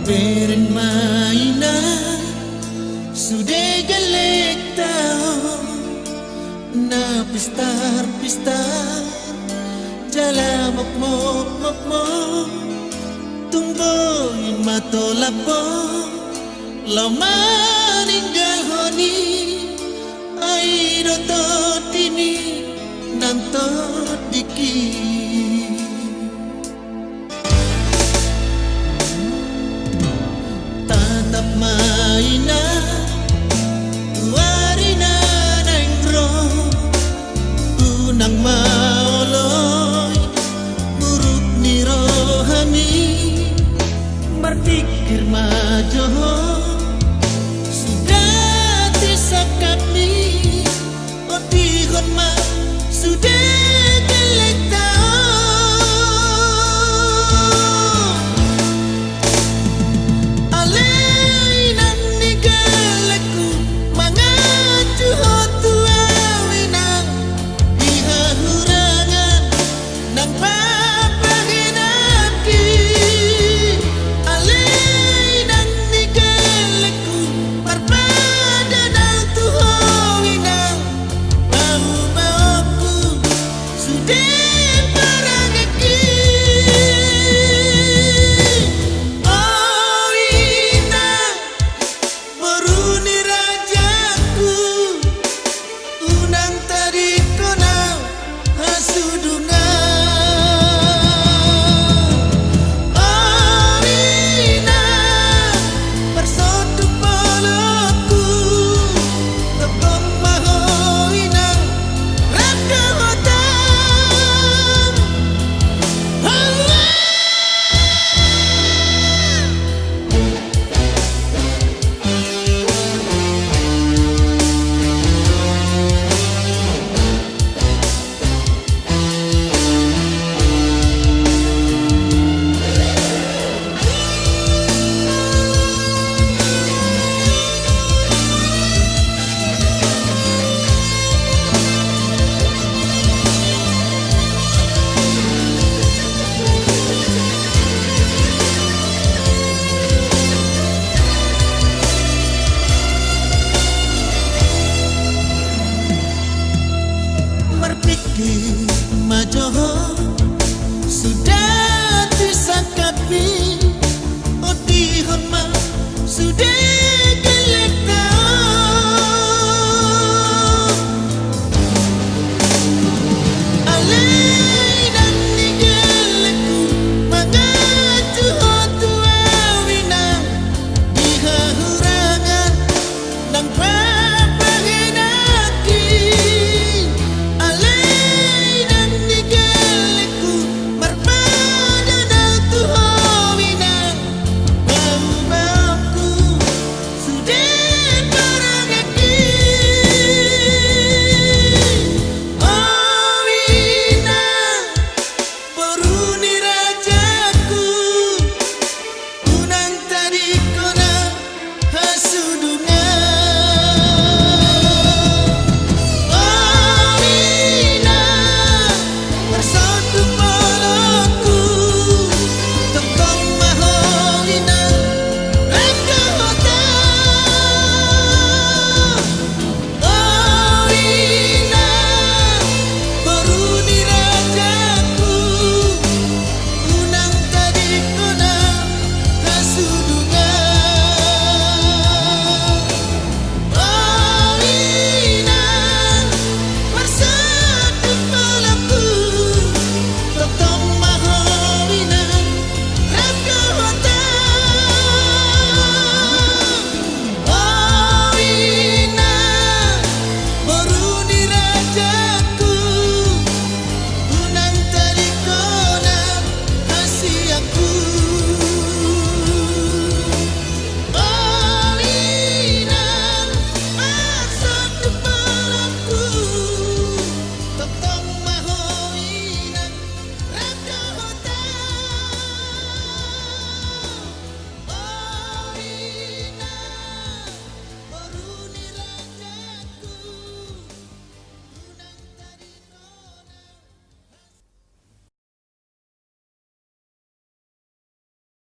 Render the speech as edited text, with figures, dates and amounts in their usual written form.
Beren mainan sudah galek tau na pistar jala mok tungguin matolapo lau maninggal honi ai roto tini nanto diki tatap maina warina nengro unang maoloy buruk ni rohani berpikir majoho sudah tisakap ni otihon ma sudah gelek tau alainan ni gelekku mangaju hotu awinang ihahurangan nang papahinapki alainan ni gelekku parpada nang tuhowinang bau-bauku sudah paragaki oh inang boruni rajaku unang tadi konau hasudungan oh inang persoduk polokku tepung maho inang raka hotang Allah berpikir majoho sudah